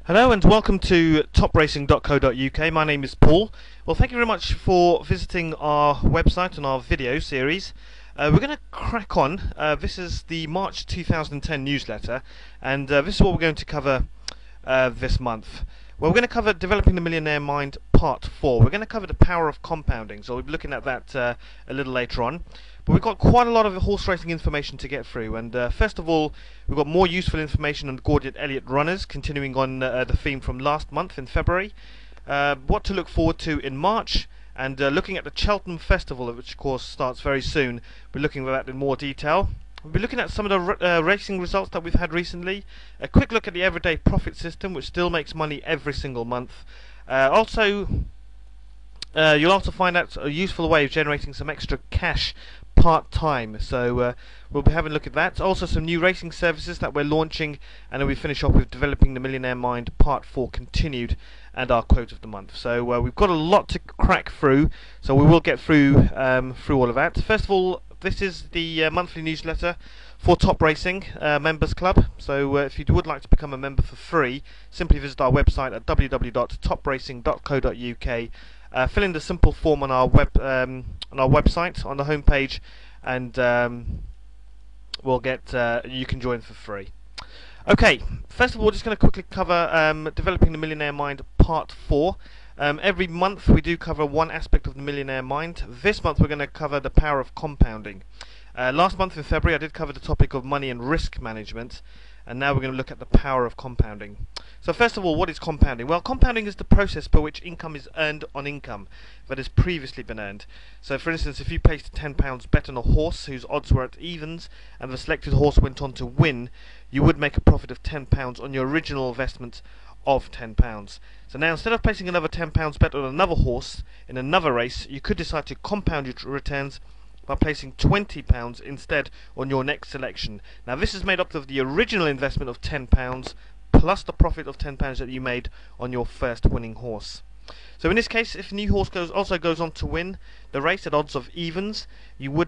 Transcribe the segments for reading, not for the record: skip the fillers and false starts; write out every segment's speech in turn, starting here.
Hello and welcome to topracing.co.uk. My name is Paul. Well, thank you very much for visiting our website and our video series. We're going to crack on. This is the March 2010 newsletter, and this is what we're going to cover this month. Well, we're going to cover Developing the Millionaire Mind Part 4. We're going to cover the power of compounding, so we'll be looking at that a little later on. But we've got quite a lot of horse racing information to get through, and first of all, we've got more useful information on Gordon Elliott runners, continuing on the theme from last month in February. What to look forward to in March, and looking at the Cheltenham Festival, which of course starts very soon. We're looking at that in more detail. We'll be looking at some of the racing results that we've had recently. A quick look at the everyday profit system, which still makes money every single month. You'll also find out a useful way of generating some extra cash part-time, so we'll be having a look at that. Also some new racing services that we're launching, and then we finish off with Developing the Millionaire Mind Part 4 continued, and our quote of the month. So we've got a lot to crack through, so we will get through all of that. First of all, this is the monthly newsletter for Top Racing Members Club. So if you would like to become a member for free, simply visit our website at www.topracing.co.uk. Fill in the simple form on our website on the home page, and we'll get you can join for free. Okay, first of all, we're just going to quickly cover Developing the Millionaire Mind Part 4. Every month we do cover one aspect of the millionaire mind. This month we're going to cover the power of compounding. Last month in February I did cover the topic of money and risk management, and now we're going to look at the power of compounding. So first of all, what is compounding? Well, compounding is the process by which income is earned on income that has previously been earned. So for instance, if you placed a £10 bet on a horse whose odds were at evens, and the selected horse went on to win, you would make a profit of £10 on your original investment of £10. So now, instead of placing another £10 bet on another horse in another race, you could decide to compound your returns by placing £20 instead on your next selection. Now this is made up of the original investment of £10 plus the profit of £10 that you made on your first winning horse. So in this case, if a new horse also goes on to win the race at odds of evens, your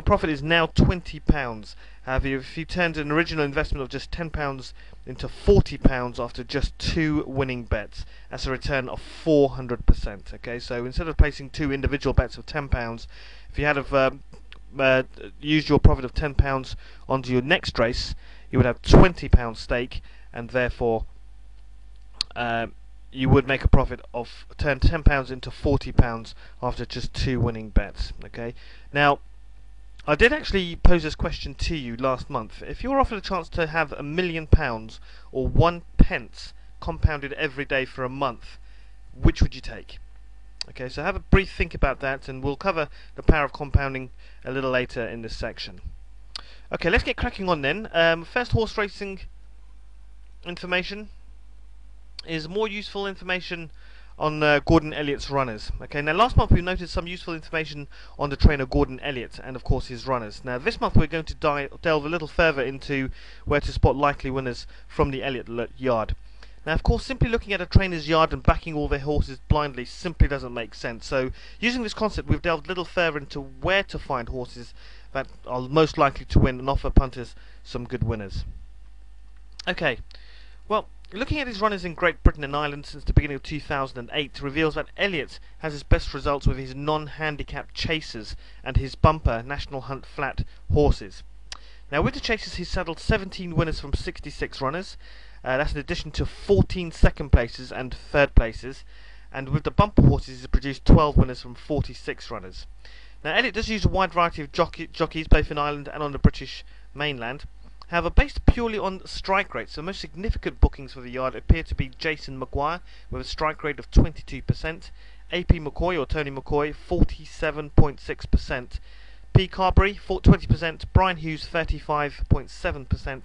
profit is now £20. However, if you turned an original investment of just £10 into £40 after just 2 winning bets, that's a return of 400%. Okay, so instead of placing 2 individual bets of £10, if you had used your profit of £10 onto your next race, you would have £20 stake, and therefore you would make a profit of turn £10 into £40 after just 2 winning bets. Okay. Now, I did actually pose this question to you last month. If you were offered a chance to have £1 million or 1 pence compounded every day for a month, which would you take? Okay, so have a brief think about that, and we'll cover the power of compounding a little later in this section. Okay, let's get cracking on then. First horse racing information is more useful information on Gordon Elliott's runners. Okay, now last month we noted some useful information on the trainer Gordon Elliott and of course his runners. Now this month we're going to delve a little further into where to spot likely winners from the Elliott yard. Now of course, simply looking at a trainer's yard and backing all their horses blindly simply doesn't make sense. So using this concept, we've delved a little further into where to find horses that are most likely to win and offer punters some good winners. Okay, well, looking at his runners in Great Britain and Ireland since the beginning of 2008 reveals that Elliott has his best results with his non-handicapped chasers and his bumper National Hunt Flat horses. Now with the chasers he's saddled 17 winners from 66 runners. That's in addition to 14 second places and third places, and with the bumper horses he's produced 12 winners from 46 runners. Now Elliott does use a wide variety of jockeys both in Ireland and on the British mainland. However, based purely on strike rates, the most significant bookings for the yard appear to be Jason Maguire with a strike rate of 22%, AP McCoy or Tony McCoy 47.6%, P Carberry 20%, Brian Hughes 35.7%,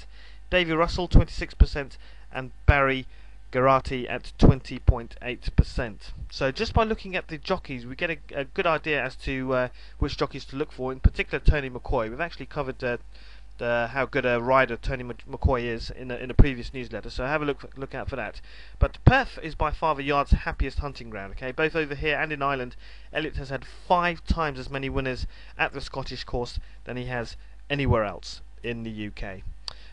Davy Russell 26%, and Barry Garati at 20.8%. So just by looking at the jockeys, we get a good idea as to which jockeys to look for. In particular, Tony McCoy. We've actually covered how good a rider Tony McCoy is in a previous newsletter, so have a look out for that. But Perth is by far the yard's happiest hunting ground. Okay, both over here and in Ireland, Elliott has had 5 times as many winners at the Scottish course than he has anywhere else in the UK.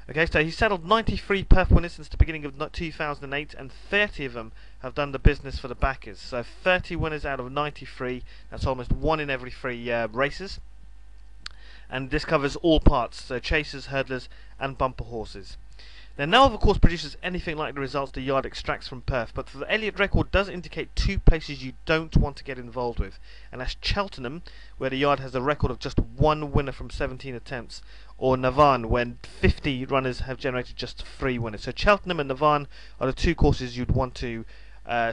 Okay, so he's saddled 93 perf winners since the beginning of 2008, and 30 of them have done the business for the backers. So 30 winners out of 93, that's almost one in every three races. And this covers all parts, so chasers, hurdlers, and bumper horses. Now, no other course produces anything like the results the yard extracts from Perth, but the Elliott record does indicate two places you don't want to get involved with, and that's Cheltenham, where the yard has a record of just one winner from 17 attempts, or Navan, when 50 runners have generated just 3 winners. So Cheltenham and Navan are the two courses you'd want to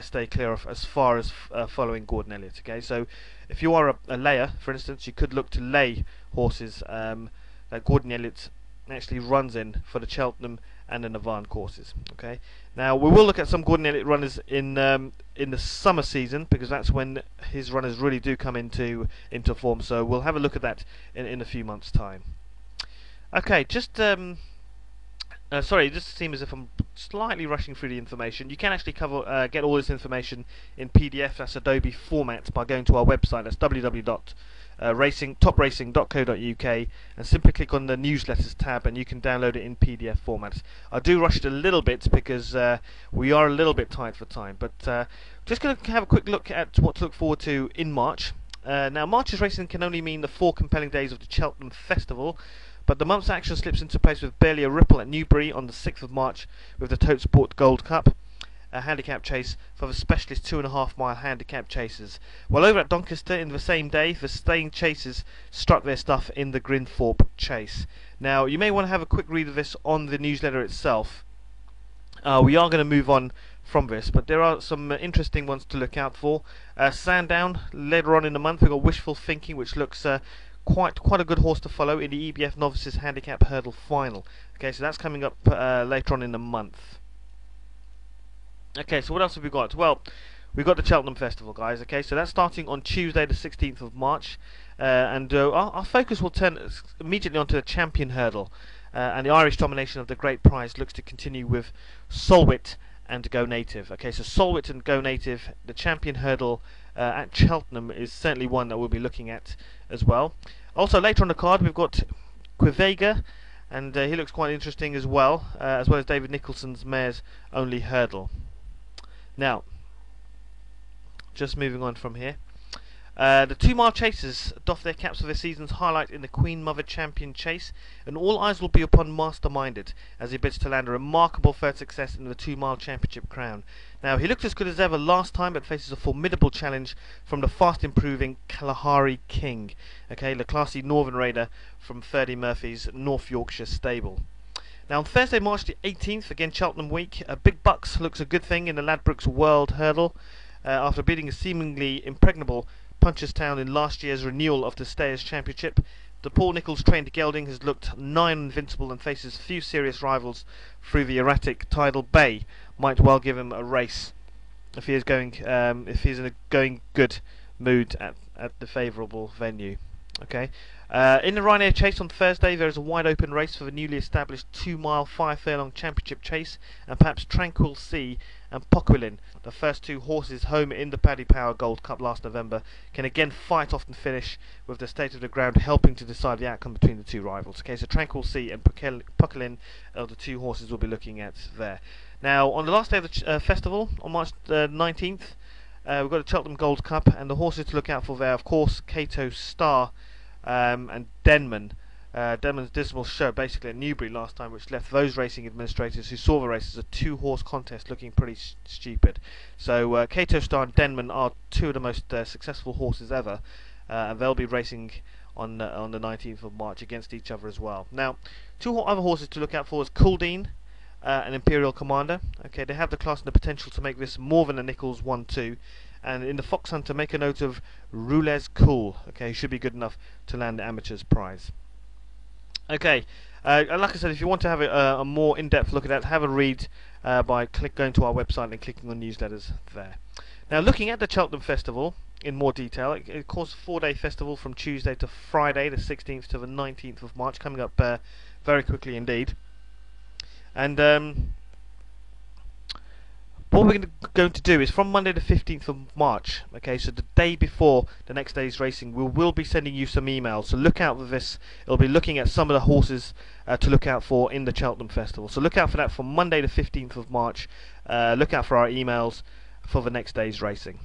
stay clear of as far as following Gordon Elliott. Okay, so if you are a layer, for instance, you could look to lay horses that Gordon Elliott actually runs in for the Cheltenham and the Navan courses. Okay. Now we will look at some Gordon Elliott runners in the summer season, because that's when his runners really do come into form. So we'll have a look at that in a few months' time. Okay, just sorry, it just seems as if I'm slightly rushing through the information. You can actually get all this information in PDF, that's Adobe format, by going to our website. That's topracing.co.uk, and simply click on the newsletters tab and you can download it in PDF format. I do rush it a little bit because we are a little bit tight for time, but just going to have a quick look at what to look forward to in March. Now, March's racing can only mean the 4 compelling days of the Cheltenham Festival, but the month's action slips into place with barely a ripple at Newbury on the 6th of March with the Tote Sport Gold Cup, a handicap chase for the specialist 2.5 mile handicap chasers. While over at Doncaster in the same day, the staying chasers struck their stuff in the Grinthorpe Chase. Now, you may want to have a quick read of this on the newsletter itself. We are going to move on from this, but there are some interesting ones to look out for. Sandown, later on in the month, we've got Wishful Thinking, which looks quite a good horse to follow in the EBF Novices Handicap Hurdle Final. Okay, so that's coming up later on in the month. Okay, so what else have we got? Well, we've got the Cheltenham Festival, guys. Okay, so that's starting on Tuesday the 16th of March, and our focus will turn immediately onto the Champion Hurdle, and the Irish domination of the Great Prize looks to continue with Solwit and Go Native. Okay, so Solwit and Go Native, the Champion Hurdle at Cheltenham is certainly one that we'll be looking at as well. Also, later on the card, we've got Quivega, and he looks quite interesting as well as David Nicholson's Mare's Only Hurdle. Now, just moving on from here, the 2 mile chasers doff their caps for the season's highlight in the Queen Mother Champion Chase, and all eyes will be upon Masterminded as he bids to land a remarkable third success in the 2 mile championship crown. Now, he looked as good as ever last time, but faces a formidable challenge from the fast improving Kalahari King, okay, the classy Northern Raider from Ferdy Murphy's North Yorkshire stable. Now, on Thursday, March the 18th, again Cheltenham week, Big Bucks looks a good thing in the Ladbrokes World Hurdle after beating a seemingly impregnable Punchestown in last year's renewal of the Stayers Championship. The Paul Nicholls trained gelding has looked nigh invincible and faces few serious rivals through the erratic Tidal Bay. Might well give him a race if he is in a going good mood at the favourable venue. Okay. In the Ryanair Chase on Thursday, there is a wide open race for the newly established 2 mile 5 furlong championship chase, and perhaps Tranquil Sea and Poquelin, the first 2 horses home in the Paddy Power Gold Cup last November, can again fight off and finish, with the state of the ground helping to decide the outcome between the 2 rivals. Okay, so Tranquil Sea and Poquelin are the 2 horses we'll be looking at there. Now, on the last day of the festival, on March 19th, we've got the Cheltenham Gold Cup, and the horses to look out for there, of course, Cato Star and Denman. Denman's dismal show basically at Newbury last time, which left those racing administrators who saw the race as a 2-horse contest looking pretty stupid. So Cato Star and Denman are 2 of the most successful horses ever, and they'll be racing on the 19th of March against each other as well. Now, 2 other horses to look out for is Culdean and Imperial Commander. Okay, they have the class and the potential to make this more than a Nicholls 1-2. And in the Fox Hunter, make a note of Roulez Cool. Okay, he should be good enough to land the Amateur's Prize. Okay, and like I said, if you want to have a more in-depth look at that, have a read by going to our website and clicking on newsletters there. Now, looking at the Cheltenham Festival in more detail, of course, 4-day festival from Tuesday to Friday, the 16th to the 19th of March, coming up very quickly indeed. And what we're going to do is from Monday the 15th of March, okay, so the day before the next day's racing, we will be sending you some emails, so look out for this. It'll be looking at some of the horses to look out for in the Cheltenham Festival, so look out for that from Monday the 15th of March. Look out for our emails for the next day's racing.